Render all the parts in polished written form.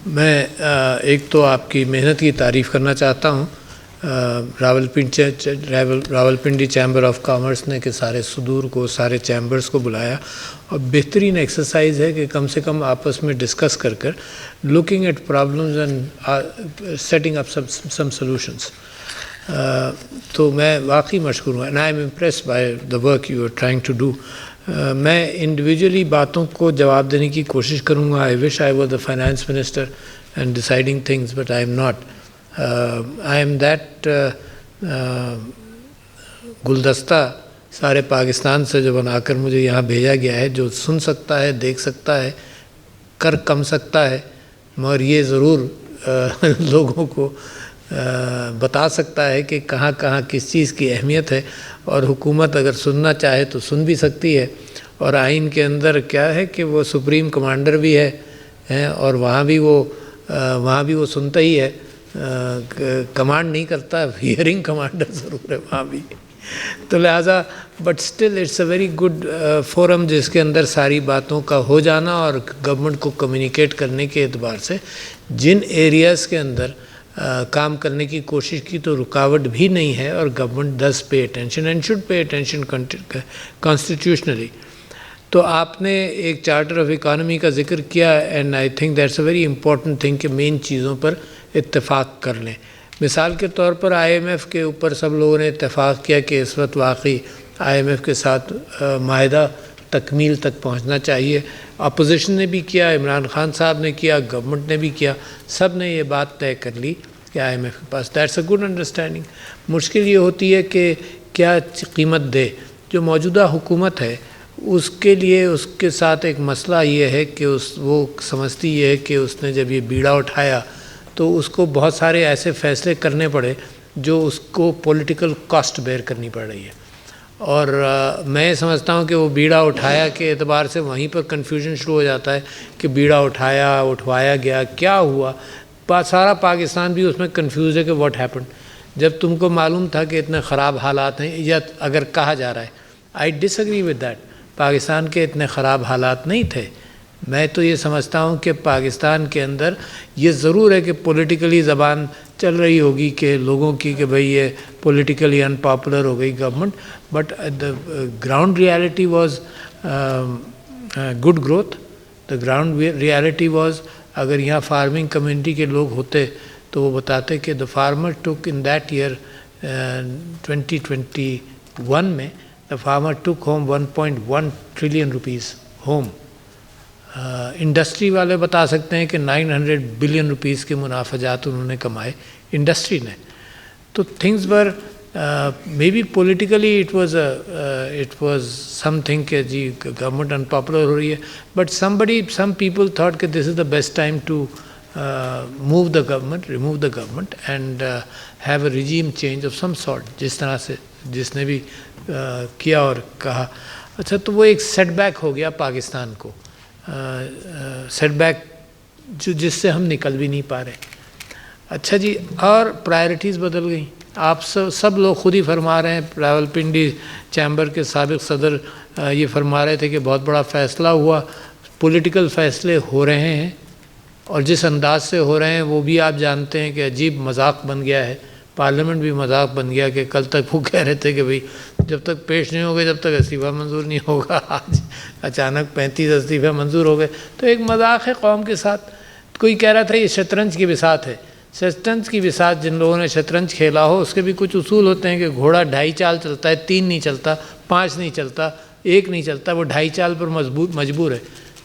میں ایک تو آپ کی محنت کی تعریف کرنا چاہتا ہوں. راولپنڈی چیمبر آف کامرس نے کہ سارے صدور کو، سارے چیمبرز کو بلایا، اور بہترین ایکسرسائز ہے کہ کم سے کم آپس میں ڈسکس کر looking at problems and setting up some solutions. تو میں واقعی مشکور ہوں، and I am impressed by the work you are trying to do. میں انڈیویجولی باتوں کو جواب دینے کی کوشش کروں گا. I wish I was the finance minister and deciding things, but I am not. I am that گلدستہ سارے پاکستان سے جو بنا کر مجھے یہاں بھیجا گیا ہے، جو سن سکتا ہے، دیکھ سکتا ہے، کر کم سکتا ہے، مگر یہ ضرور لوگوں کو بتا سکتا ہے کہ کہاں کہاں کس چیز کی اہمیت ہے. اور حکومت اگر سننا چاہے تو سن بھی سکتی ہے. اور آئین کے اندر کیا ہے کہ وہ سپریم کمانڈر بھی ہے، اور وہاں بھی وہ سنتا ہی ہے، کمانڈ نہیں کرتا، ہیئرنگ کمانڈر ضرور ہے وہاں بھی. تو لہٰذا but still it's a very good forum, جس کے اندر ساری باتوں کا ہو جانا اور گورنمنٹ کو کمیونیکیٹ کرنے کے اعتبار سے جن ایریاز کے اندر کام کرنے کی کوشش کی تو رکاوٹ بھی نہیں ہے. اور government does pay attention and should pay attention constitutionally. تو آپ نے ایک چارٹر آف اکانومی کا ذکر کیا، and I think that's a very important thing کہ مین چیزوں پر اتفاق کر لیں. مثال کے طور پر آئی ایم ایف کے اوپر سب لوگوں نے اتفاق کیا کہ اس وقت واقعی آئی ایم ایف کے ساتھ معاہدہ تکمیل تک پہنچنا چاہیے. اپوزیشن نے بھی کیا، عمران خان صاحب نے کیا، گورنمنٹ نے بھی کیا، سب نے یہ بات طے کر لی کہ آئی ایم ایف کے پاس. That's a good understanding. مشکل یہ ہوتی ہے کہ کیا قیمت دے. جو موجودہ حکومت ہے اس کے لیے اس کے ساتھ ایک مسئلہ یہ ہے کہ وہ سمجھتی یہ ہے کہ اس نے جب یہ بیڑا اٹھایا تو اس کو بہت سارے ایسے فیصلے کرنے پڑے جو اس کو پولیٹیکل کاسٹ بیئر کرنی پڑ رہی ہے. اور میں سمجھتا ہوں کہ وہ بیڑا اٹھایا کے اعتبار سے وہیں پر کنفیوژن شروع ہو جاتا ہے کہ بیڑا اٹھوایا گیا، کیا ہوا. سارا پاکستان بھی اس میں کنفیوز ہے کہ واٹ ہیپنڈ. جب تم کو معلوم تھا کہ اتنے خراب حالات ہیں، یا اگر کہا جا رہا ہے، آئی ڈس ایگری ود دیٹ، پاکستان کے اتنے خراب حالات نہیں تھے. میں تو یہ سمجھتا ہوں کہ پاکستان کے اندر یہ ضرور ہے کہ پولیٹیکلی زبان چل رہی ہوگی کہ لوگوں کی کہ بھئی یہ پولیٹیکلی ان پاپولر ہو گئی government, but the ground reality was good growth. The ground reality was, اگر یہاں فارمنگ کمیونٹی کے لوگ ہوتے تو وہ بتاتے کہ the farmer took in that year 2021 میں the farmer took home 1.1 trillion rupees home. Industry والے بتا سکتے ہیں کہ 900 بلین روپیز کے منافعات انہوں نے کمائے انڈسٹری نے. تو things were may be politically it was something کہ جی گورنمنٹ ان پاپولر ہو رہی ہے، بٹ سم پیپل تھاٹ کہ this is the best time to move the government, remove the government and have a regime change of some sort, جس طرح سے جس نے بھی کیا اور کہا. اچھا، تو وہ ایک سیٹ بیک ہو گیا پاکستان کو، سیٹ بیک جس سے ہم نکل بھی نہیں پا رہے. اچھا جی، اور پرائرٹیز بدل گئیں. آپ سب لوگ خود ہی فرما رہے ہیں. راولپنڈی چیمبر کے سابق صدر یہ فرما رہے تھے کہ بہت بڑا فیصلہ ہوا. پولیٹیکل فیصلے ہو رہے ہیں، اور جس انداز سے ہو رہے ہیں وہ بھی آپ جانتے ہیں کہ عجیب مذاق بن گیا ہے. پارلیمنٹ بھی مذاق بن گیا کہ کل تک وہ کہہ رہے تھے کہ بھئی جب تک پیش نہیں ہوگا، جب تک استعفیٰ منظور نہیں ہوگا. آج اچانک 35 استعفیٰ منظور ہو گئے. تو ایک مذاق ہے قوم کے ساتھ. کوئی کہہ رہا تھا یہ شطرنج کی بساط ہے. شطرنج کی بساط، جن لوگوں نے شطرنج کھیلا ہو، اس کے بھی کچھ اصول ہوتے ہیں کہ گھوڑا 2.5 چال چلتا ہے، 3 نہیں چلتا، 5 نہیں چلتا، 1 نہیں چلتا، وہ 2.5 چال پر مجبور ہے.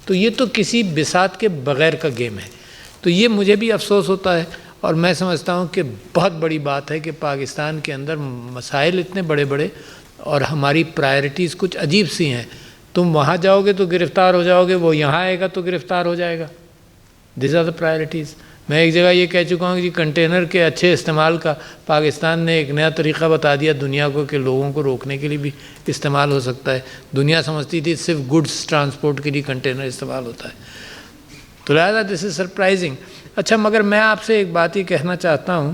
تو یہ تو کسی بساط کے بغیر کا گیم ہے. تو یہ مجھے بھی افسوس ہوتا ہے، اور میں سمجھتا ہوں کہ بہت بڑی بات ہے کہ پاکستان کے اندر مسائل اتنے بڑے بڑے اور ہماری پرائرٹیز کچھ عجیب سی ہیں. تم وہاں جاؤ گے تو گرفتار ہو جاؤ گے، وہ یہاں آئے گا تو گرفتار ہو جائے گا. These are the priorities. میں ایک جگہ یہ کہہ چکا ہوں کہ کنٹینر کے اچھے استعمال کا پاکستان نے ایک نیا طریقہ بتا دیا دنیا کو کہ لوگوں کو روکنے کے لیے بھی استعمال ہو سکتا ہے. دنیا سمجھتی تھی صرف گڈس ٹرانسپورٹ کے لیے کنٹینر استعمال ہوتا ہے. تو لہٰذا دس از سرپرائزنگ. اچھا، مگر میں آپ سے ایک بات یہ کہنا چاہتا ہوں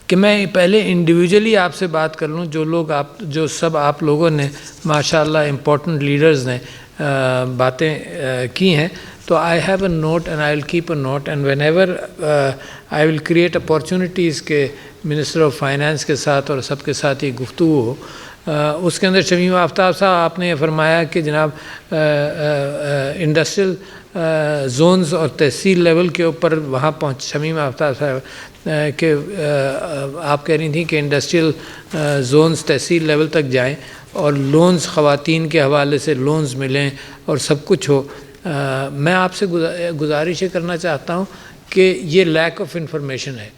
کہ میں پہلے انڈیویجولی آپ سے بات کر لوں. جو سب آپ لوگوں نے ماشاءاللہ امپورٹنٹ لیڈرز نے باتیں کی ہیں، تو تو I have a note and I will keep a note, and whenever I will create opportunities کہ منسٹر آف فائنانس کے ساتھ اور سب کے ساتھ یہ گفتگو ہو. اس کے اندر شمیم آفتاب صاحب آپ نے یہ فرمایا کہ جناب انڈسٹریل زونز اور تحصیل لیول کے اوپر وہاں شمیم آفتاب صاحب کہ آپ کہہ رہی تھیں کہ انڈسٹریل زونز تحصیل لیول تک جائیں اور لونز خواتین کے حوالے سے لونز ملیں اور سب کچھ ہو. میں آپ سے گزارش کرنا چاہتا ہوں کہ یہ لیک آف انفارمیشن ہے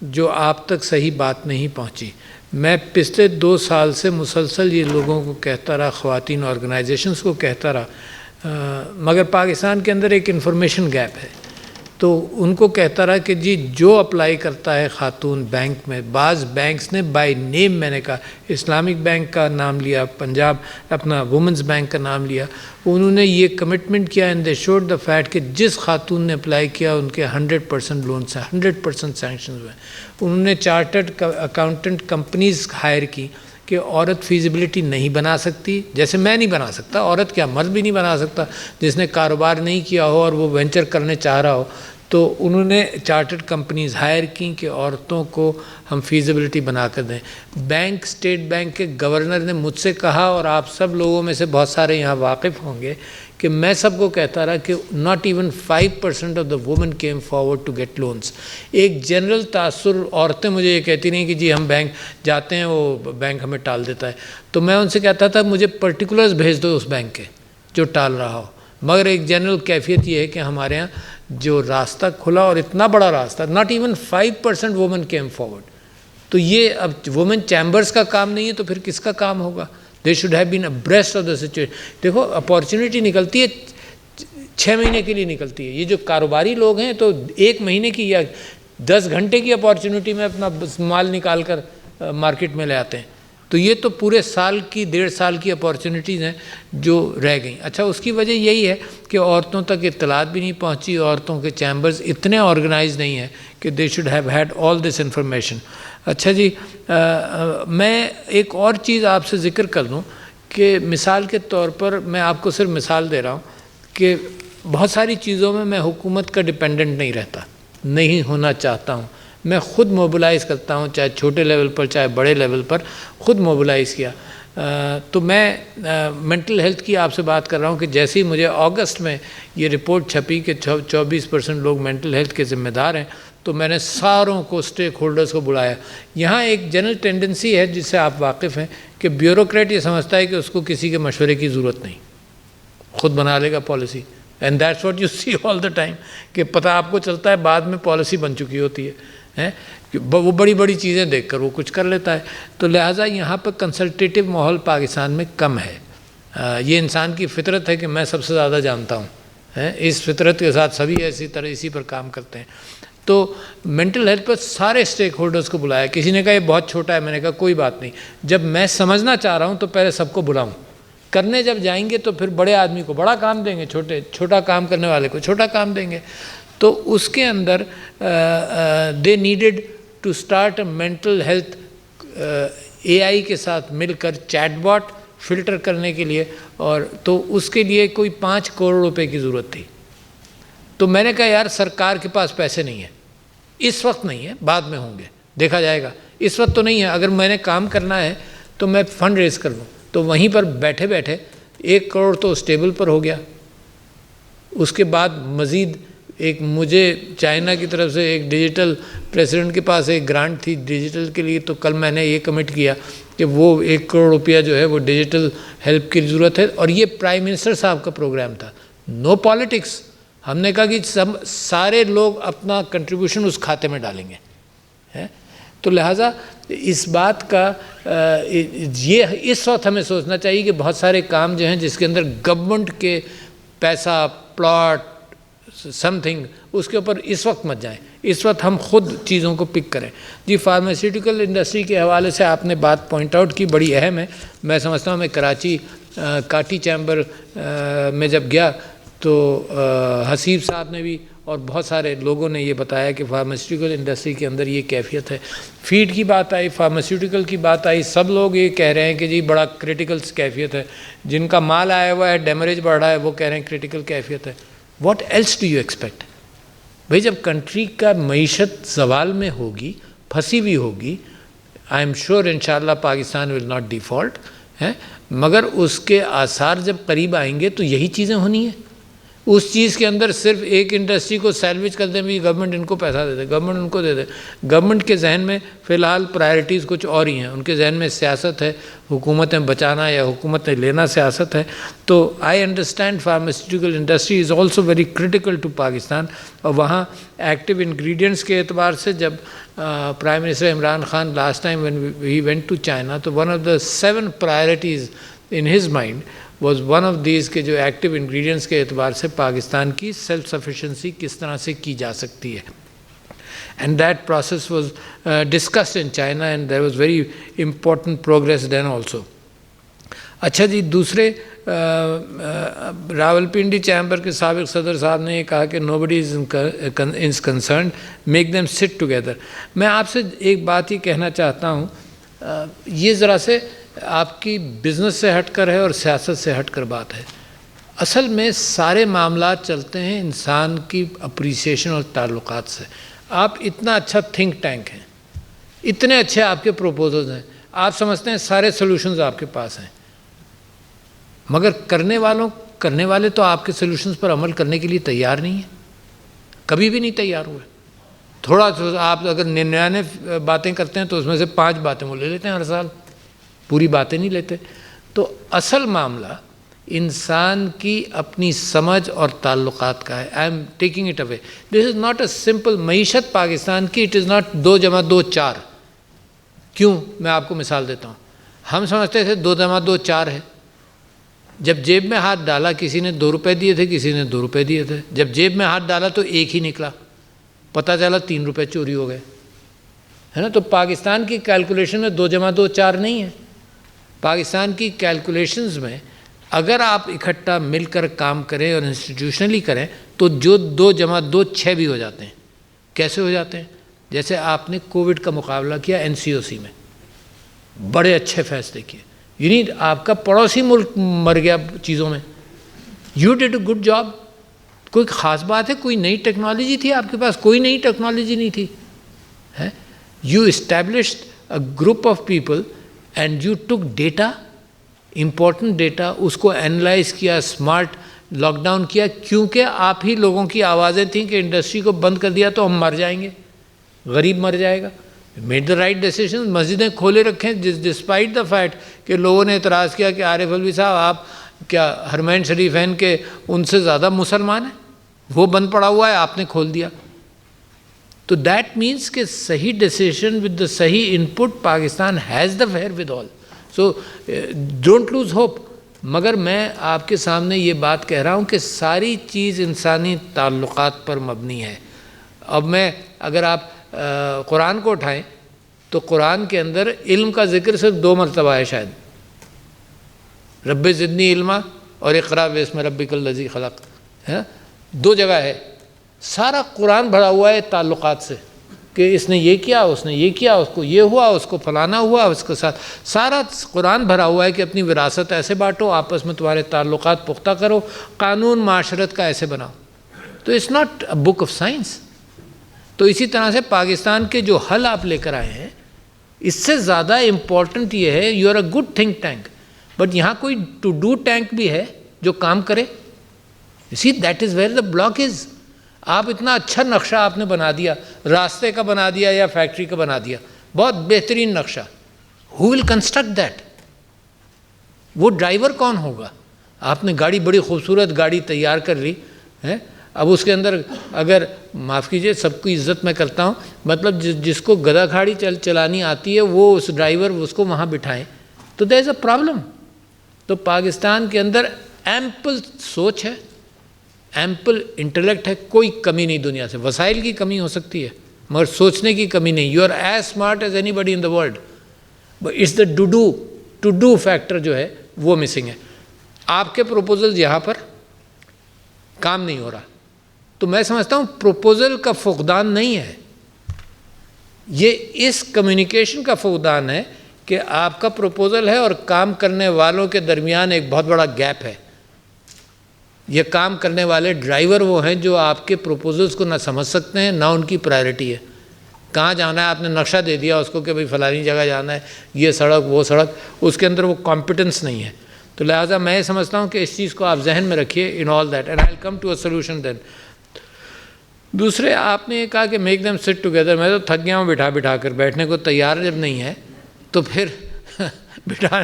جو آپ تک صحیح بات نہیں پہنچی. میں پچھلے 2 سال سے مسلسل یہ لوگوں کو کہتا رہا، خواتین آرگنائزیشنز کو کہتا رہا، مگر پاکستان کے اندر ایک انفارمیشن گیپ ہے. تو ان کو کہتا رہا کہ جی جو اپلائی کرتا ہے خاتون بینک میں، بعض بینکس نے بائی نیم، میں نے کہا اسلامک بینک کا نام لیا، پنجاب اپنا وومنز بینک کا نام لیا، انہوں نے یہ کمٹمنٹ کیا and they should the fact کہ جس خاتون نے اپلائی کیا ان کے 100% لونس ہیں، 100% سینکشنز ہوئے. انہوں نے چارٹرڈ اکاؤنٹنٹ کمپنیز ہائر کی کہ عورت فیزیبلٹی نہیں بنا سکتی، جیسے میں نہیں بنا سکتا، عورت کیا مرد بھی نہیں بنا سکتا جس نے کاروبار نہیں کیا ہو اور وہ وینچر کرنے چاہ رہا ہو. تو انہوں نے چارٹرڈ کمپنیز ہائر کیں کہ عورتوں کو ہم فیزیبلٹی بنا کر دیں. بینک اسٹیٹ بینک کے گورنر نے مجھ سے کہا، اور آپ سب لوگوں میں سے بہت سارے یہاں واقف ہوں گے، کہ میں سب کو کہتا رہا کہ not even 5% of the women came forward to get loans. ایک جنرل تاثر، عورتیں مجھے یہ کہتی نہیں کہ جی ہم بینک جاتے ہیں وہ بینک ہمیں ٹال دیتا ہے. تو میں ان سے کہتا تھا مجھے پرٹیکولرز بھیج دو اس بینک کے جو ٹال رہا ہو. مگر ایک جنرل کیفیت یہ ہے کہ ہمارے ہاں جو راستہ کھلا، اور اتنا بڑا راستہ، not even 5% women came forward. تو یہ اب وومن چیمبرز کا کام نہیں ہے تو پھر کس کا کام ہوگا؟ They should have been abreast of the situation. دیکھو اپارچونیٹی نکلتی ہے 6 مہینے کے لیے نکلتی ہے. یہ جو کاروباری لوگ ہیں تو 1 مہینے کی یا 10 گھنٹے کی اپارچونیٹی میں اپنا مال نکال کر مارکیٹ میں لے آتے ہیں. تو یہ تو پورے سال کی 1.5 سال کی اپارچونیٹیز ہیں جو رہ گئیں. اچھا، اس کی وجہ یہی ہے کہ عورتوں تک اطلاعات بھی نہیں پہنچی، عورتوں کے چیمبرز اتنے آرگنائز نہیں ہیں کہ they should have had all this information. اچھا جی، میں ایک اور چیز آپ سے ذکر کر دوں کہ مثال کے طور پر میں آپ کو صرف مثال دے رہا ہوں کہ بہت ساری چیزوں میں حکومت کا ڈیپینڈنٹ نہیں رہتا، نہیں ہونا چاہتا ہوں. میں خود موبلائز کرتا ہوں، چاہے چھوٹے لیول پر چاہے بڑے لیول پر، خود موبلائز کیا. تو میں منٹل ہیلتھ کی آپ سے بات کر رہا ہوں کہ جیسے ہی مجھے اگست میں یہ رپورٹ چھپی کہ 24% لوگ منٹل ہیلتھ کے ذمہ دار ہیں، تو میں نے ساروں کو اسٹیک ہولڈرز کو بلایا. یہاں ایک جنرل ٹینڈنسی ہے جس سے آپ واقف ہیں کہ بیوروکریٹ یہ سمجھتا ہے کہ اس کو کسی کے مشورے کی ضرورت نہیں، خود بنا لے گا policy. And that's what you see all the time کہ پتہ آپ کو چلتا ہے بعد میں پالیسی بن چکی ہوتی ہے. وہ بڑی بڑی چیزیں دیکھ کر وہ کچھ کر لیتا ہے. تو لہٰذا یہاں پر کنسلٹیٹیو ماحول پاکستان میں کم ہے. یہ انسان کی فطرت ہے کہ میں سب سے زیادہ جانتا ہوں، اس فطرت کے ساتھ سبھی اسی پر کام کرتے ہیں. تو منٹل ہیلتھ پر سارے اسٹیک ہولڈرز کو بلایا. کسی نے کہا یہ بہت چھوٹا ہے، میں نے کہا کوئی بات نہیں، جب میں سمجھنا چاہ رہا ہوں تو پہلے سب کو بلاؤں. کرنے جب جائیں گے تو پھر بڑے آدمی کو بڑا کام دیں گے، چھوٹا کام کرنے والے کو چھوٹا کام دیں گے. تو اس کے اندر they needed to start a mental health AI کے ساتھ مل کر چیٹ باٹ فلٹر کرنے کے لیے، اور تو اس کے لیے کوئی 5 کروڑ روپے کی ضرورت تھی. تو میں نے کہا یار سرکار کے پاس پیسے نہیں ہیں، اس وقت نہیں ہے، بعد میں ہوں گے، دیکھا جائے گا، اس وقت تو نہیں ہے. اگر میں نے کام کرنا ہے تو میں فنڈ ریز کر لوں. تو وہیں پر بیٹھے بیٹھے 1 کروڑ تو اس ٹیبل پر ہو گیا. اس کے بعد مزید ایک مجھے چائنا کی طرف سے ایک ڈیجیٹل پریزیڈنٹ کے پاس ایک گرانٹ تھی ڈیجیٹل کے لیے. تو کل میں نے یہ کمٹ کیا کہ وہ 1 کروڑ روپیہ جو ہے وہ ڈیجیٹل ہیلپ کی ضرورت ہے. اور یہ پرائم منسٹر صاحب کا پروگرام تھا، نو پالیٹکس. ہم نے کہا کہ سارے لوگ اپنا کنٹریبیوشن اس کھاتے میں ڈالیں گے. تو لہٰذا اس بات کا یہ اس وقت ہمیں سوچنا چاہیے کہ بہت سارے کام جو ہیں جس کے اندر گورنمنٹ کے پیسہ پلاٹ سم تھنگ اس کے اوپر اس وقت مت جائیں. اس وقت ہم خود چیزوں کو پک کریں. جی فارماسیوٹیکل انڈسٹری کے حوالے سے آپ نے بات پوائنٹ آؤٹ کی، بڑی اہم ہے. میں سمجھتا ہوں میں کراچی کاٹی چیمبر میں جب گیا تو حسیب صاحب نے بھی اور بہت سارے لوگوں نے یہ بتایا کہ فارماسیوٹیکل انڈسٹری کے اندر یہ کیفیت ہے. فیڈ کی بات آئی، فارماسیوٹیکل کی بات آئی، سب لوگ یہ کہہ رہے ہیں کہ جی بڑا کریٹیکل کیفیت ہے. جن کا مال آیا ہوا ہے ڈیمریج بڑھ رہا ہے وہ کہہ رہے ہیں کریٹیکل کیفیت ہے. What else do you expect? بھائی جب کنٹری کا معیشت زوال میں ہوگی، پھنسی ہوئی ہوگی، آئی ایم شیور انشاءاللہ پاکستان ول ناٹ ڈیفالٹ ہے، مگر اس کے آثار جب قریب آئیں گے تو یہی چیزیں ہونی ہیں۔ اس چیز کے اندر صرف ایک انڈسٹری کو سیلویج کر دیں، بھی گورنمنٹ ان کو پیسہ دے دے، گورنمنٹ ان کو دے دے۔ گورنمنٹ کے ذہن میں فی الحال پرائرٹیز کچھ اور ہی ہیں، ان کے ذہن میں سیاست ہے، حکومتیں بچانا یا حکومتیں لینا سیاست ہے۔ تو I understand pharmaceutical industry is also very critical to Pakistan, اور وہاں ایکٹیو انگریڈینٹس کے اعتبار سے جب prime minister Imran Khan last time when he went to China, تو one of the 7 priorities in his mind was one of these کہ جو active ingredients کے اعتبار سے پاکستان کی سیلف سفیشنسی کس طرح سے کی جا سکتی ہے، and that process was discussed in China and there was very important progress then also. اچھا جی، دوسرے راولپنڈی چیمبر کے سابق صدر صاحب نے یہ کہا کہ nobody is concerned, make them sit together. میں آپ سے ایک بات یہ کہنا چاہتا ہوں، یہ ذرا سے آپ کی بزنس سے ہٹ کر ہے اور سیاست سے ہٹ کر بات ہے۔ اصل میں سارے معاملات چلتے ہیں انسان کی اپریسیشن اور تعلقات سے۔ آپ اتنا اچھا تھنک ٹینک ہیں، اتنے اچھے آپ کے پروپوزلز ہیں، آپ سمجھتے ہیں سارے سلوشنز آپ کے پاس ہیں، مگر کرنے والے تو آپ کے سلوشنز پر عمل کرنے کے لیے تیار نہیں ہیں، کبھی بھی نہیں تیار ہوئے۔ تھوڑا آپ اگر 99 باتیں کرتے ہیں تو اس میں سے 5 باتیں وہ لے لیتے ہیں ہر سال، پوری باتیں نہیں لیتے۔ تو اصل معاملہ انسان کی اپنی سمجھ اور تعلقات کا ہے۔ I am taking it away, this is not a simple معیشت پاکستان کی، اٹ از ناٹ 2 + 2 4۔ کیوں؟ میں آپ کو مثال دیتا ہوں۔ ہم سمجھتے تھے 2 + 2 4 ہے، جب جیب میں ہاتھ ڈالا کسی نے 2 روپے دیے تھے، کسی نے 2 روپے دیے تھے، جب جیب میں ہاتھ ڈالا تو ایک ہی نکلا، پتہ چلا 3 روپے چوری ہو گئے، ہے نا۔ تو پاکستان کی کیلکولیشن میں 2 + 2 4 نہیں ہے۔ پاکستان کی کیلکولیشنز میں اگر آپ اکٹھا مل کر کام کریں اور انسٹیٹیوشنلی کریں تو جو 2 + 2 6 بھی ہو جاتے ہیں۔ کیسے ہو جاتے ہیں؟ جیسے آپ نے کووڈ کا مقابلہ کیا NCOC میں، بڑے اچھے فیصلے کیے، یعنی آپ کا پڑوسی ملک مر گیا چیزوں میں، you did a good job. کوئی خاص بات ہے؟ کوئی نئی ٹیکنالوجی تھی آپ کے پاس؟ کوئی نئی ٹیکنالوجی نہیں تھی، ہے۔ You established a group of people and you took data, important data, اس کو اینالائز کیا، اسمارٹ لاک ڈاؤن کیا، کیونکہ آپ ہی لوگوں کی آوازیں تھیں کہ انڈسٹری کو بند کر دیا تو ہم مر جائیں گے، غریب مر جائے گا۔ میڈ دا رائٹ ڈیسیشن، مسجدیں کھولے رکھیں ڈسپائٹ دا فیکٹ کہ لوگوں نے اعتراض کیا کہ عارف الوی صاحب آپ کیا حرمین شریفین کے ان سے زیادہ مسلمان ہیں؟ وہ بند پڑا ہوا ہے، آپ نے کھول دیا۔ تو دیٹ مینس کہ صحیح ڈیسیشن ود دا صحیح input, Pakistan has the fair with all, so don't lose hope. مگر میں آپ کے سامنے یہ بات کہہ رہا ہوں کہ ساری چیز انسانی تعلقات پر مبنی ہے۔ اب میں اگر آپ قرآن کو اٹھائیں تو قرآن کے اندر علم کا ذکر صرف 2 مرتبہ ہے شاید، رب زدنی علما اور اقرا باسم ربک الذی خلق، ہے، 2 جگہ ہے۔ سارا قرآن بھرا ہوا ہے تعلقات سے کہ اس نے یہ کیا، اس نے یہ کیا، اس کو یہ ہوا، اس کو فلانا ہوا، اس کے ساتھ سارا قرآن بھرا ہوا ہے کہ اپنی وراثت ایسے بانٹو، آپس میں تمہارے تعلقات پختہ کرو، قانون معاشرت کا ایسے بناؤ۔ تو it's not a book of science. تو اسی طرح سے پاکستان کے جو حل آپ لے کر آئے ہیں، اس سے زیادہ امپورٹنٹ یہ ہے، you are a good think tank, but یہاں کوئی ٹو ڈو ٹینک بھی ہے جو کام کرے۔ See that is where the block is. آپ اتنا اچھا نقشہ آپ نے بنا دیا، راستے کا بنا دیا یا فیکٹری کا بنا دیا، بہت بہترین نقشہ، ہو ول کنسٹرکٹ دیٹ؟ وہ ڈرائیور کون ہوگا؟ آپ نے گاڑی، بڑی خوبصورت گاڑی تیار کر لی ہے، اب اس کے اندر اگر معاف کیجئے، سب کی عزت میں کرتا ہوں، مطلب جس کو گدھا گاڑی چلانی آتی ہے وہ اس ڈرائیور اس کو وہاں بٹھائیں تو دیر از اے پرابلم۔ تو پاکستان کے اندر ایمپل سوچ ہے، ایمپل انٹلیکٹ ہے، کوئی کمی نہیں دنیا سے۔ وسائل کی کمی ہو سکتی ہے مگر سوچنے کی کمی نہیں۔ You are as smart as anybody in the world, but it's the to do factor جو ہے وہ مسنگ ہے۔ آپ کے پروپوزل یہاں پر کام نہیں ہو رہا، تو میں سمجھتا ہوں پروپوزل کا فقدان نہیں ہے، یہ اس کمیونیکیشن کا فقدان ہے کہ آپ کا پروپوزل ہے اور کام کرنے والوں کے درمیان ایک بہت بڑا گیپ ہے۔ یہ کام کرنے والے ڈرائیور وہ ہیں جو آپ کے پروپوزلز کو نہ سمجھ سکتے ہیں، نہ ان کی پرائرٹی ہے. کہاں جانا ہے آپ نے نقشہ دے دیا اس کو کہ بھئی فلانی جگہ جانا ہے، یہ سڑک وہ سڑک، اس کے اندر وہ کمپیٹنس نہیں ہے. تو لہٰذا میں یہ سمجھتا ہوں کہ اس چیز کو آپ ذہن میں رکھیے in all that, and I will come to a solution then. دوسرے آپ نے یہ کہا کہ میک دیم سٹ ٹوگیدر. میں تو تھک گیا ہوں بٹھا کر، بیٹھنے کو تیار جب نہیں ہے تو پھر بٹھا.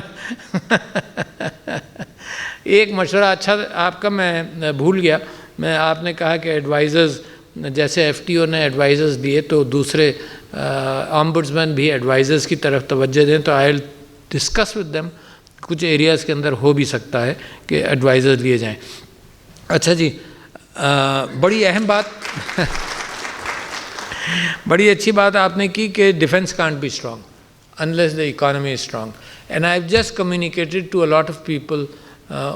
ایک مشورہ اچھا آپ کا میں بھول گیا، آپ نے کہا کہ ایڈوائزرز جیسے ایف ٹی او نے ایڈوائزرز دیے تو دوسرے آمبڈسمین بھی ایڈوائزرز کی طرف توجہ دیں. تو آئی ول ڈسکس ود دیم، کچھ ایریاز کے اندر ہو بھی سکتا ہے کہ ایڈوائزرز لیے جائیں. اچھا جی، بڑی اہم بات بڑی اچھی بات آپ نے کی کہ defence can't be strong unless the economy is strong. And I've just communicated to a lot of people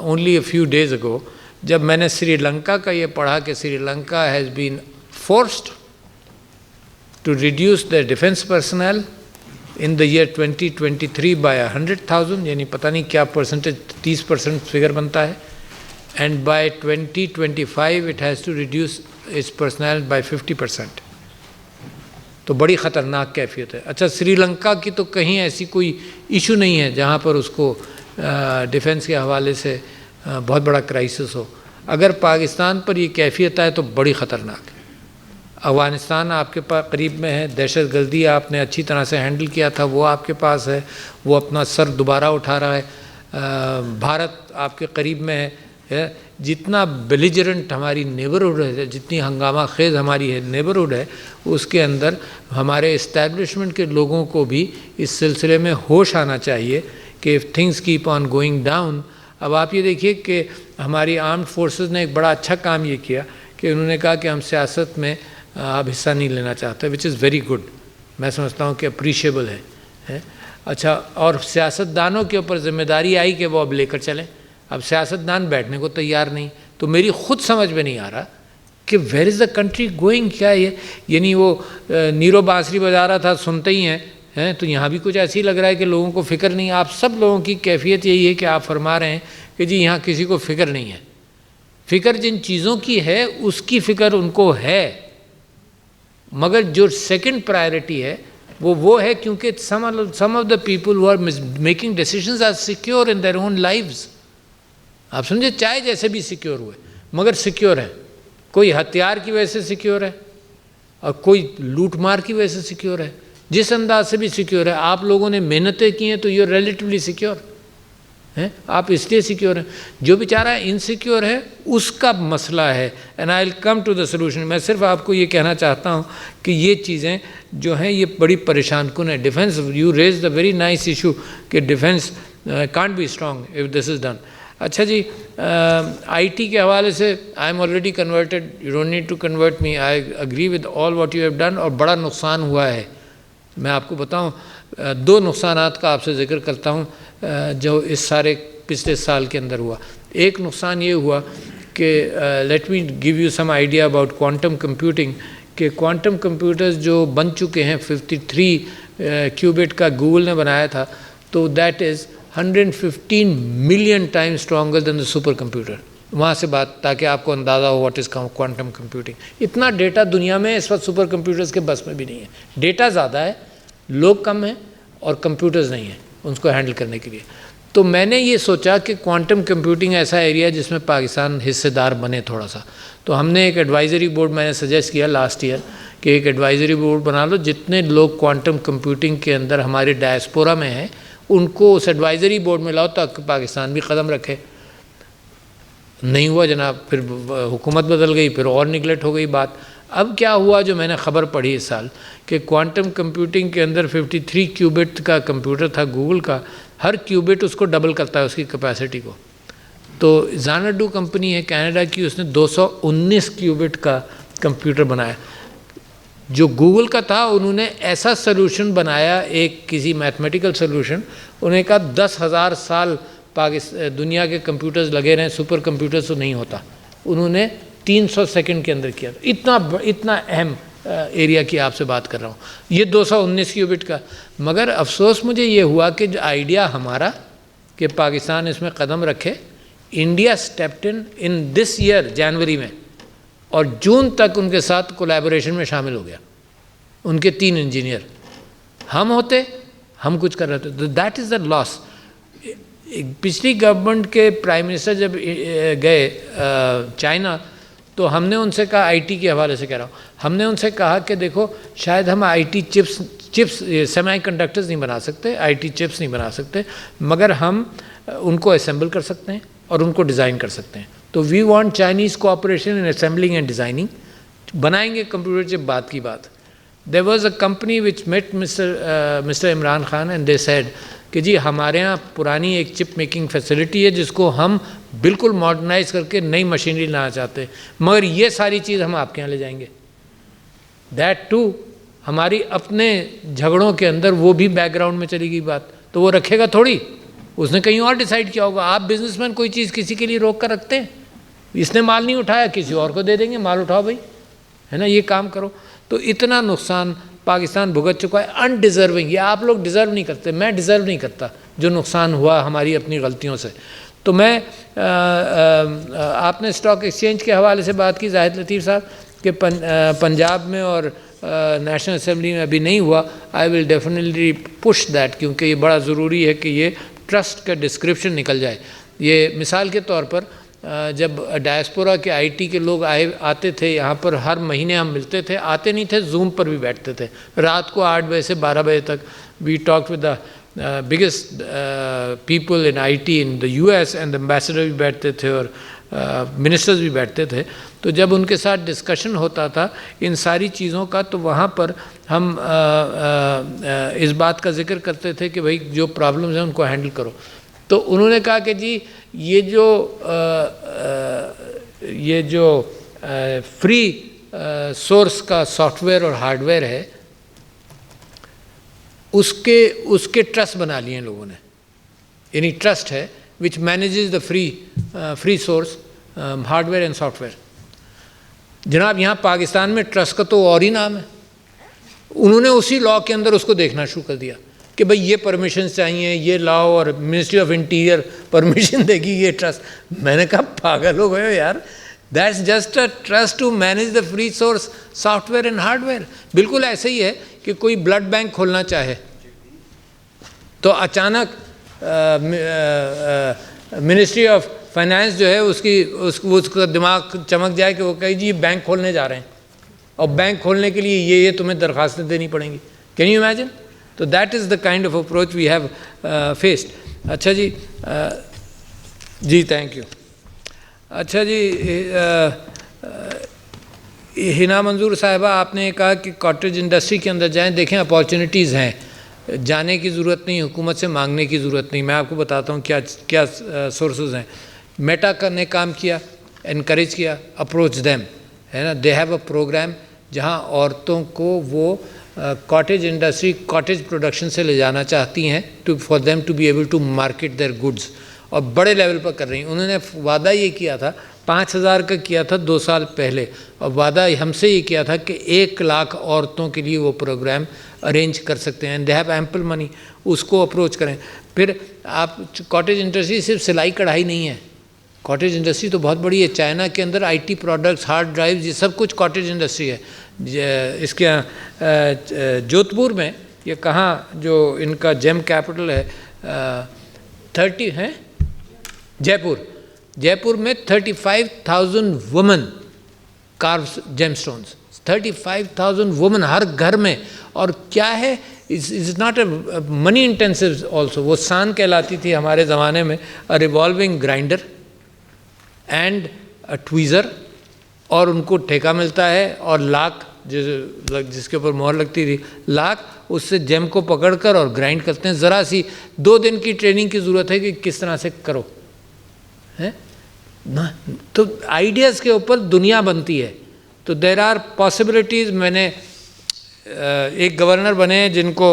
only a few days ago. جب میں نے سری لنکا کا یہ پڑھا کہ Sri Lanka has been forced to reduce their defense personnel in the year 2023 by 100,000، یعنی پتہ نہیں کیا پرسنٹیج، 30% فگر بنتا ہے. And by 2025 it has to reduce its personnel by 50%. تو بڑی خطرناک کیفیت ہے. اچھا، سری لنکا کی تو کہیں ایسی کوئی ایشو نہیں ہے جہاں پر اس کو ڈیفنس کے حوالے سے بہت بڑا کرائسس ہو. اگر پاکستان پر یہ کیفیت آئے تو بڑی خطرناک ہے. افغانستان آپ کے پاس قریب میں ہے، دہشت گردی آپ نے اچھی طرح سے ہینڈل کیا تھا، وہ آپ کے پاس ہے، وہ اپنا سر دوبارہ اٹھا رہا ہے. بھارت آپ کے قریب میں ہے. جتنا بیلیجرنٹ ہماری نیبرہڈ ہے، جتنی ہنگامہ خیز ہماری ہے نیبرہڈ ہے، اس کے اندر ہمارے اسٹیبلشمنٹ کے لوگوں کو بھی اس سلسلے میں ہوش آنا چاہیے کہ if things keep on going down. اب آپ یہ دیکھیے کہ ہماری آرمڈ فورسز نے ایک بڑا اچھا کام یہ کیا کہ انہوں نے کہا کہ ہم سیاست میں اب حصہ نہیں لینا چاہتے، which is very good. میں سمجھتا ہوں کہ اپریشیبل ہے. اچھا، اور سیاستدانوں کے اوپر ذمہ داری آئی کہ وہ اب لے کر چلیں. اب سیاستدان بیٹھنے کو تیار نہیں، تو میری خود سمجھ میں نہیں آ رہا کہ where is the country going. کیا یہ یعنی وہ نیرو بانسری بجا رہا تھا، سنتے ہی ہیں، تو یہاں بھی کچھ ایسے ہی لگ رہا ہے کہ لوگوں کو فکر نہیں. آپ سب لوگوں کی کیفیت یہی ہے کہ آپ فرما رہے ہیں کہ جی یہاں کسی کو فکر نہیں ہے. فکر جن چیزوں کی ہے اس کی فکر ان کو ہے، مگر جو سیکنڈ پرائرٹی ہے وہ ہے کیونکہ some of the people who are making decisions are secure in their own lives. آپ سمجھے، چاہے جیسے بھی سیکیور ہوئے مگر سیکیور ہے. کوئی ہتھیار کی وجہ سے سیکیور ہے اور کوئی لوٹ مار کی وجہ سے سیکیور ہے. جس انداز سے بھی سیکیور ہے. آپ لوگوں نے محنتیں کی ہیں تو یو آر ریلیٹیولی سیکیور ہیں، آپ اس لیے سیکیور ہیں. جو بیچارہ انسیکیور ہے اس کا مسئلہ ہے. And I will come to the solution. میں صرف آپ کو یہ کہنا چاہتا ہوں کہ یہ چیزیں جو ہیں یہ بڑی پریشان کن ہے. Defence, you raise the very nice issue کہ defence can't be strong if this is done. اچھا جی، آئی ٹی کے حوالے سے I am already converted, you don't need to convert me, I agree with all what you have done. اور بڑا نقصان ہوا ہے. میں آپ کو بتاؤں، دو نقصانات کا آپ سے ذکر کرتا ہوں جو اس سارے پچھلے سال کے اندر ہوا. ایک نقصان یہ ہوا کہ let me give you some idea about quantum computing, کہ کوانٹم کمپیوٹرز جو بن چکے ہیں 53 کیوبٹ کا گوگل نے بنایا تھا، تو that is 115 million time stronger than the super computer. وہاں سے بات تاکہ آپ کو اندازہ ہو واٹ از کوانٹم کمپیوٹنگ. اتنا ڈیٹا دنیا میں اس وقت سپر کمپیوٹرز کے بس میں بھی نہیں ہے. ڈیٹا زیادہ ہے، لوگ کم ہیں اور کمپیوٹرز نہیں ہیں ان کو ہینڈل کرنے کے لیے. تو میں نے یہ سوچا کہ کوانٹم کمپیوٹنگ ایسا ایریا جس میں پاکستان حصے دار بنے تھوڑا سا. تو ہم نے ایک ایڈوائزری بورڈ میں نے سجیسٹ کیا لاسٹ ایئر کہ ایک ایڈوائزری بورڈ بنا لو. جتنے لوگ کوانٹم کمپیوٹنگ کے اندر ہمارے ڈائسپورا میں ہیں ان کو اس ایڈوائزری بورڈ میں لاؤ تاکہ پاکستان بھی قدم رکھے. نہیں ہوا جناب، پھر حکومت بدل گئی، پھر اور نگلیکٹ ہو گئی بات. اب کیا ہوا جو میں نے خبر پڑھی اس سال کہ کوانٹم کمپیوٹنگ کے اندر 53 کیوبٹ کا کمپیوٹر تھا گوگل کا، ہر کیوبٹ اس کو ڈبل کرتا ہے اس کی کیپیسٹی کو. تو زانڈو کمپنی ہے کینیڈا کی، اس نے 219 کیوبٹ کا کمپیوٹر بنایا. جو گوگل کا تھا انہوں نے ایسا سلوشن بنایا، ایک کسی میتھمیٹیکل سلوشن، انہوں نے کہا 10,000 سال دنیا کے کمپیوٹرز لگے رہیں، سپر کمپیوٹرز تو نہیں ہوتا. انہوں نے 300 سیکنڈ کے اندر کیا. اتنا اہم ایریا کی آپ سے بات کر رہا ہوں، یہ 219 کیوبٹ کا. مگر افسوس مجھے یہ ہوا کہ جو آئیڈیا ہمارا کہ پاکستان اس میں قدم رکھے، India stepped in this year جنوری میں، اور جون تک ان کے ساتھ کولیبوریشن میں شامل ہو گیا، ان کے 3 انجینئر۔ ہم ہوتے، ہم کچھ کر رہے تھے، تو دیٹ از دا لاس۔ پچھلی گورنمنٹ کے پرائم منسٹر جب گئے چائنا، تو ہم نے ان سے کہا، آئی ٹی کے حوالے سے کہہ رہا ہوں، ہم نے ان سے کہا کہ دیکھو شاید ہم I T chips semi conductors نہیں بنا سکتے، آئی ٹی چپس نہیں بنا سکتے، مگر ہم ان کو اسمبل کر سکتے ہیں اور ان کو ڈیزائن کر سکتے ہیں۔ تو we want Chinese cooperation in assembling and designing. بنائیں گے کمپیوٹر چپ، بات کی بات۔ There was a company which met Mr Imran Khan and they said کہ جی ہمارے ہاں پرانی ایک چپ میکنگ فیسلٹی ہے جس کو ہم بالکل ماڈرنائز کر کے نئی مشینری لانا چاہتے ہیں، مگر یہ ساری چیز ہم آپ کے یہاں لے جائیں گے۔ دیٹ ٹو ہماری اپنے جھگڑوں کے اندر وہ بھی بیک گراؤنڈ میں چلی گئی بات، تو وہ رکھے گا تھوڑی، اس نے کہیں اور ڈیسائیڈ کیا ہوگا۔ آپ بزنس مین کوئی چیز کسی کے لیے روک کر رکھتے ہیں؟ اس نے مال نہیں اٹھایا، کسی اور کو دے دیں گے، مال اٹھاؤ بھائی، ہے نا، یہ کام کرو۔ تو اتنا نقصان پاکستان بھگت چکا ہے ان ڈیزرونگ۔ یہ آپ لوگ ڈیزرو نہیں کرتے، میں ڈیزرو نہیں کرتا جو نقصان ہوا ہماری اپنی غلطیوں سے۔ تو میں آپ نے اسٹاک ایکسچینج کے حوالے سے بات کی زاہد لطیف صاحب کہ پنجاب میں اور نیشنل اسمبلی میں ابھی نہیں ہوا۔ آئی ول ڈیفینیٹلی پش دیٹ، کیونکہ یہ بڑا ضروری ہے کہ یہ ٹرسٹ کا ڈسکرپشن نکل جائے۔ یہ مثال کے طور پر جب ڈائسپورا کے آئی ٹی کے لوگ آتے تھے یہاں پر، ہر مہینے ہم ملتے تھے، آتے نہیں تھے، زوم پر بھی بیٹھتے تھے، رات کو 8 بجے سے 12 بجے تک۔ We talk with the biggest people in I T in the U S, and ambassador بھی بیٹھتے تھے اور منسٹرز بھی بیٹھتے تھے۔ تو جب ان کے ساتھ ڈسکشن ہوتا تھا ان ساری چیزوں کا، تو وہاں پر ہم اس بات کا ذکر کرتے تھے کہ بھائی جو پرابلمز ہیں ان کو ہینڈل کرو۔ تو انہوں نے کہا کہ جی یہ جو فری سورس کا سافٹ ویئر اور ہارڈ ویئر ہے، اس کے ٹرسٹ بنا لیے ہیں لوگوں نے، یعنی ٹرسٹ ہے which manages the free source hardware and software. جناب یہاں پاکستان میں ٹرسٹ کا تو اور ہی نام ہے، انہوں نے اسی لاء کے اندر اس کو دیکھنا شروع کر دیا کہ بھئی یہ پرمیشنز چاہیے، یہ لاؤ، اور منسٹری آف انٹیریئر پرمیشن دے گی یہ ٹرسٹ۔ میں نے کہا پاگل ہو گئے ہو یار، that's just a trust to manage the free source software and hardware. بالکل ایسے ہی ہے کہ کوئی بلڈ بینک کھولنا چاہے تو اچانک منسٹری آف فائنانس جو ہے اس کا دماغ چمک جائے کہ وہ کہے جی بینک کھولنے جا رہے ہیں، اور بینک کھولنے کے لیے یہ تمہیں درخواستیں دینی پڑیں گی۔ Can you imagine? تو that is the kind of approach we have faced. اچھا جی، جی تھینک یو۔ اچھا جی، ہنا منظور صاحبہ، آپ نے کہا کہ کاٹیج انڈسٹری کے اندر جائیں، دیکھیں اپارچونیٹیز ہیں، جانے کی ضرورت نہیں، حکومت سے مانگنے کی ضرورت نہیں۔ میں آپ کو بتاتا ہوں کیا سورسز ہیں۔ میٹا نے کام کیا، انکریج کیا، اپروچ دیم، ہے نا، دے ہیو اے پروگرام جہاں عورتوں کو وہ کاٹیج انڈسٹری، کاٹیج پروڈکشن سے لے جانا چاہتی ہیں for them to be able to market their goods, اور بڑے لیول پر کر رہی ہیں۔ انہوں نے وعدہ یہ کیا تھا، 5000 کا کیا تھا 2 سال پہلے، اور وعدہ ہم سے یہ کیا تھا کہ 1 لاکھ عورتوں کے لیے وہ پروگرام ارینج کر سکتے ہیں۔ دے ہیو ایمپل منی، اس کو اپروچ کریں۔ پھر آپ کاٹیج انڈسٹری صرف سلائی کڑھائی نہیں ہے، کاٹیج انڈسٹری تو بہت بڑی ہے۔ چائنا کے اندر I T products, hard drives, یہ سب کچھ کاٹیج انڈسٹری ہے۔ اس کے جودھ پور میں، یہ کہاں جو ان کا جیم کیپٹل ہے، 30 ہیں جے پور میں 35,000 وومن کاروز جیم سٹونز، 35,000 وومن ہر گھر میں۔ اور کیا ہے، is not a money intensive also, وہ سان کہلاتی تھی ہمارے زمانے میں، ریوالونگ گرائنڈر اینڈ ٹویزر، اور ان کو ٹھیکہ ملتا ہے، اور لاک جس کے اوپر مہر لگتی تھی، لاک، اس سے جیم کو پکڑ کر اور گرائنڈ کرتے ہیں۔ ذرا سی 2 دن کی ٹریننگ کی ضرورت ہے کہ کس طرح سے کرو، ہے نا۔ تو آئیڈیاز کے اوپر دنیا بنتی ہے۔ تو دیر آر پاسبلٹیز۔ میں نے ایک گورنر بنے جن کو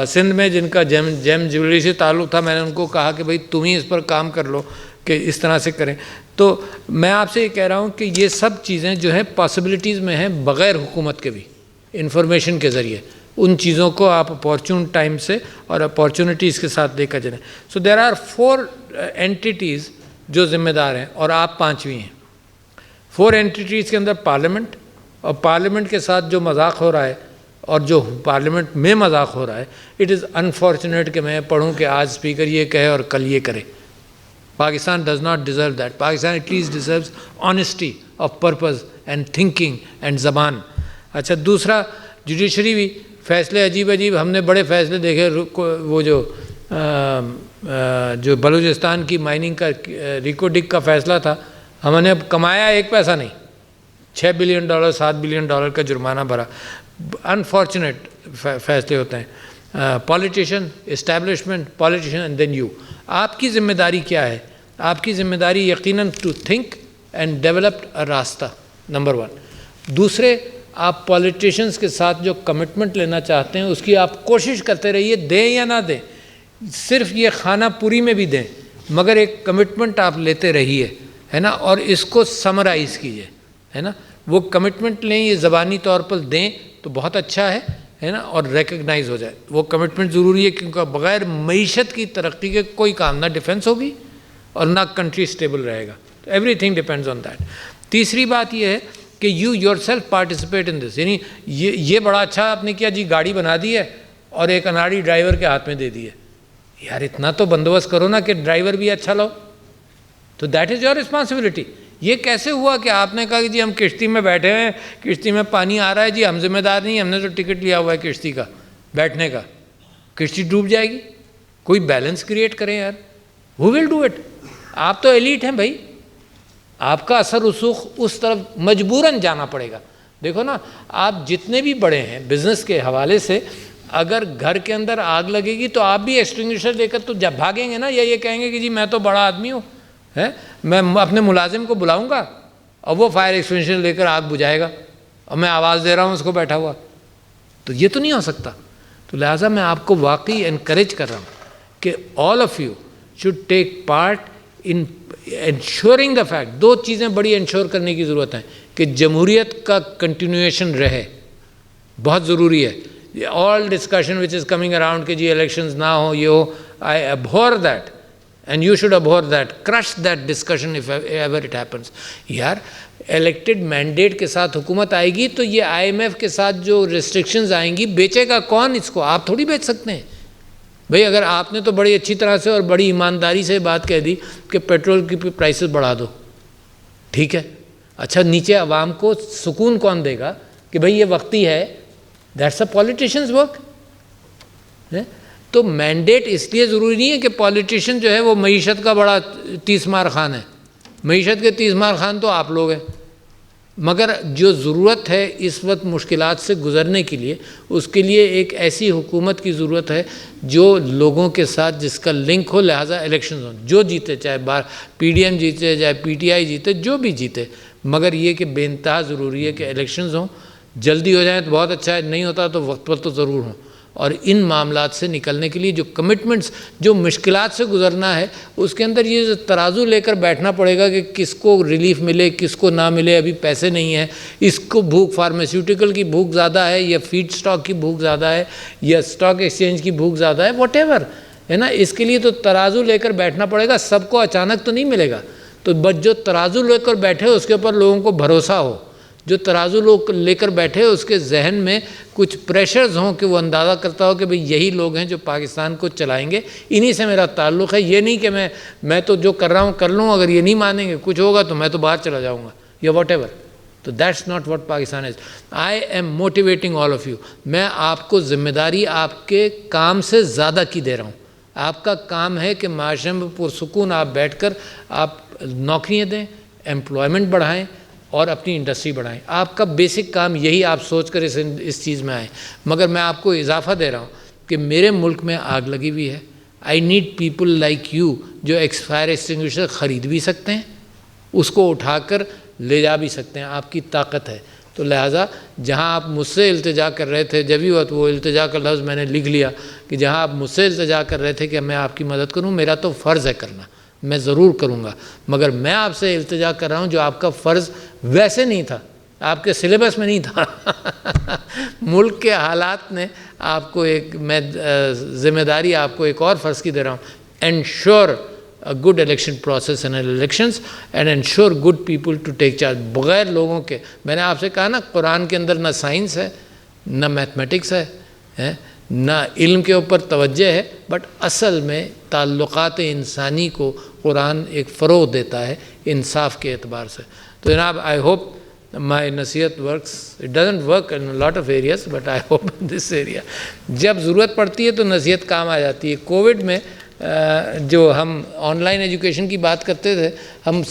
سندھ میں، جن کا جیم جیولری سے تعلق تھا، میں نے ان کو کہا کہ بھائی تم ہی اس پر کام کر لو کہ اس طرح سے کریں۔ تو میں آپ سے یہ کہہ رہا ہوں کہ یہ سب چیزیں جو ہیں پاسبلٹیز میں ہیں، بغیر حکومت کے بھی، انفارمیشن کے ذریعے ان چیزوں کو آپ اپارچون ٹائم سے اور اپارچونیٹیز کے ساتھ لے کر چلیں۔ سو دیر آر 4 اینٹیٹیز جو ذمہ دار ہیں، اور آپ 5ویں ہیں۔ 4 اینٹیٹیز کے اندر پارلیمنٹ، اور پارلیمنٹ کے ساتھ جو مذاق ہو رہا ہے اور جو پارلیمنٹ میں مذاق ہو رہا ہے، اٹ از انفارچونیٹ کہ میں پڑھوں کہ آج اسپیکر یہ کہے اور کل یہ کرے۔ Pakistan does not deserve that. Pakistan at least deserves honesty of purpose and thinking and زبان۔ اچھا، دوسرا جوڈیشری بھی فیصلے عجیب عجیب، ہم نے بڑے فیصلے دیکھے، وہ جو بلوچستان کی مائننگ کا ریکو ڈک کا فیصلہ تھا، ہم نے اب کمایا 1 پیسہ نہیں، $6 بلین 7 بلین کا جرمانہ بھرا۔ انفارچونیٹ فیصلے ہوتے ہیں۔ Politician, establishment, politician and then you. آپ کی ذمہ داری کیا ہے؟ آپ کی ذمہ داری یقیناً to think and develop a راستہ، نمبر 1۔ دوسرے، آپ پولیٹیشنز کے ساتھ جو کمٹمنٹ لینا چاہتے ہیں اس کی آپ کوشش کرتے رہیے، دیں یا نہ دیں، صرف یہ خانہ پوری میں بھی دیں، مگر ایک کمٹمنٹ آپ لیتے رہیے، ہے نا، اور اس کو سمرائز کیجئے، ہے نا۔ وہ کمٹمنٹ لیں، یہ زبانی طور پر دیں تو بہت اچھا ہے نا، اور ریکگنائز ہو جائے۔ وہ کمٹمنٹ ضروری ہے، کیونکہ بغیر معیشت کی ترقی کے کوئی کام، نہ ڈیفنس ہوگی اور نہ کنٹری اسٹیبل رہے گا۔ Everything depends on that. تیسری بات یہ ہے کہ you yourself participate in this, یعنی یہ بڑا اچھا آپ نے کیا جی، گاڑی بنا دی ہے اور ایک اناڑی ڈرائیور کے ہاتھ میں دے دی ہے، یار اتنا تو بندوبست کرو نا کہ ڈرائیور بھی اچھا لاؤ، تو دیٹ از یور رسپانسبلٹی۔ یہ کیسے ہوا کہ آپ نے کہا کہ جی ہم کشتی میں بیٹھے ہیں، کشتی میں پانی آ رہا ہے، جی ہم ذمہ دار نہیں، ہم نے تو ٹکٹ لیا ہوا ہے کشتی کا بیٹھنے کا، کشتی ڈوب جائے گی؟ کوئی بیلنس کریٹ کریں یار۔ ہو ول ڈو اٹ؟ آپ تو ایلیٹ ہیں بھائی، آپ کا اثر رسوخ اس طرف مجبوراً جانا پڑے گا۔ دیکھو نا، آپ جتنے بھی بڑے ہیں بزنس کے حوالے سے، اگر گھر کے اندر آگ لگے گی تو آپ بھی ایکسٹنگوشر لے کر تو جب بھاگیں گے نا، یا یہ کہیں گے کہ جی میں تو بڑا آدمی ہوں، میں اپنے ملازم کو بلاؤں گا اور وہ فائر ایکسٹنگوشر لے کر آگ بجھائے گا اور میں آواز دے رہا ہوں اس کو بیٹھا ہوا، تو یہ تو نہیں ہو سکتا۔ تو لہٰذا میں آپ کو واقعی انکریج کر رہا ہوں کہ all of you should take part in ensuring the fact. 2 چیزیں بڑی انشور کرنے کی ضرورت ہے کہ جمہوریت کا کنٹینویشن رہے، بہت ضروری ہے۔ All discussion which is coming around کہ جی الیکشنز نہ ہو، یہ ہو، I abhor that and you should abhor that, crush that discussion if ever it happens. یار الیکٹڈ مینڈیٹ کے ساتھ حکومت آئے گی تو یہ IMF کے ساتھ جو ریسٹرکشنز آئیں گی، بیچے گا کون اس کو؟ آپ تھوڑی بیچ سکتے ہیں بھئی۔ اگر آپ نے تو بڑی اچھی طرح سے اور بڑی ایمانداری سے بات کہہ دی کہ پیٹرول کی پرائسز بڑھا دو، ٹھیک ہے، اچھا نیچے عوام کو سکون کون دے گا کہ بھئی یہ وقتی ہے؟ That's a politicians work. تو مینڈیٹ اس لیے ضروری نہیں ہے کہ پولیٹیشین جو ہے وہ معیشت کا بڑا 30 مار خان ہے، معیشت کے 30 مار خان تو آپ لوگ ہیں، مگر جو ضرورت ہے اس وقت مشکلات سے گزرنے کے لیے، اس کے لیے ایک ایسی حکومت کی ضرورت ہے جو لوگوں کے ساتھ جس کا لنک ہو، لہٰذا الیکشنز ہوں، جو جیتے، چاہے PDM جیتے، چاہے PTI جیتے، جو بھی جیتے، مگر یہ کہ بے انتہا ضروری ہے کہ الیکشنز ہوں، جلدی ہو جائیں تو بہت اچھا ہے، نہیں ہوتا تو وقت پر تو ضرور ہوں۔ اور ان معاملات سے نکلنے کے لیے جو کمٹمنٹس، جو مشکلات سے گزرنا ہے، اس کے اندر یہ ترازو لے کر بیٹھنا پڑے گا کہ کس کو ریلیف ملے، کس کو نہ ملے۔ ابھی پیسے نہیں ہیں، اس کو بھوک، فارماسیوٹیکل کی بھوک زیادہ ہے، یا فیڈ سٹاک کی بھوک زیادہ ہے، یا سٹاک ایکسچینج کی بھوک زیادہ ہے، واٹ ایور ہے نا، اس کے لیے تو ترازو لے کر بیٹھنا پڑے گا۔ سب کو اچانک تو نہیں ملے گا، تو بس جو ترازو لے کر بیٹھے اس کے اوپر لوگوں کو بھروسہ ہو، جو ترازو لوگ لے کر بیٹھے اس کے ذہن میں کچھ پریشرز ہوں کہ وہ اندازہ کرتا ہو کہ بھئی یہی لوگ ہیں جو پاکستان کو چلائیں گے، انہی سے میرا تعلق ہے۔ یہ نہیں کہ میں تو جو کر رہا ہوں کر لوں، اگر یہ نہیں مانیں گے کچھ ہوگا تو میں تو باہر چلا جاؤں گا، یا واٹ ایور۔ تو that's not what Pakistan is. I am motivating all of you. میں آپ کو ذمہ داری آپ کے کام سے زیادہ کی دے رہا ہوں۔ آپ کا کام ہے کہ معاشرے میں پرسکون آپ بیٹھ کر آپ نوکریاں دیں، ایمپلائمنٹ بڑھائیں اور اپنی انڈسٹری بڑھائیں۔ آپ کا بیسک کام یہی، آپ سوچ کر اس چیز میں آئیں۔ مگر میں آپ کو اضافہ دے رہا ہوں کہ میرے ملک میں آگ لگی ہوئی ہے، I need people like you جو فائر ایکسٹنگوشر خرید بھی سکتے ہیں، اس کو اٹھا کر لے جا بھی سکتے ہیں، آپ کی طاقت ہے۔ تو لہٰذا جہاں آپ مجھ سے التجا کر رہے تھے، جب ہی وہ التجا کا لفظ میں نے لکھ لیا کہ جہاں آپ مجھ سے التجا کر رہے تھے کہ میں آپ کی مدد کروں، میرا تو فرض ہے کرنا، میں ضرور کروں گا، مگر میں آپ سے التجا کر رہا ہوں جو آپ کا فرض ویسے نہیں تھا، آپ کے سلیبس میں نہیں تھا۔ ملک کے حالات نے آپ کو ایک، میں ذمہ داری آپ کو ایک اور فرض کی دے رہا ہوں، ensure a good election process and elections and ensure good people to take charge. بغیر لوگوں کے، میں نے آپ سے کہا نا قرآن کے اندر نہ سائنس ہے نہ میتھمیٹکس ہے نہ علم کے اوپر توجہ ہے، بٹ اصل میں تعلقات انسانی کو قرآن ایک فروغ دیتا ہے انصاف کے اعتبار سے. تو جناب I hope my نصیحت works. It doesn't work in a lot of areas but I hope in this area. جب ضرورت پڑتی ہے تو نصیحت کام آ جاتی ہے. کووڈ میں جو ہم آن لائن ایجوکیشن کی بات کرتے تھے، ہم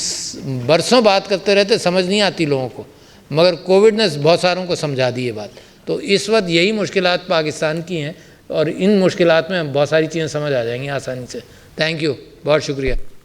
برسوں بات کرتے رہتے، سمجھ نہیں آتی لوگوں کو، مگر کووڈ نے بہت ساروں کو سمجھا دی یہ بات. تو اس وقت یہی مشکلات پاکستان کی ہیں اور ان مشکلات میں بہت ساری چیزیں سمجھ آ جائیں گی آسانی سے. تھینک یو، بہت شکریہ.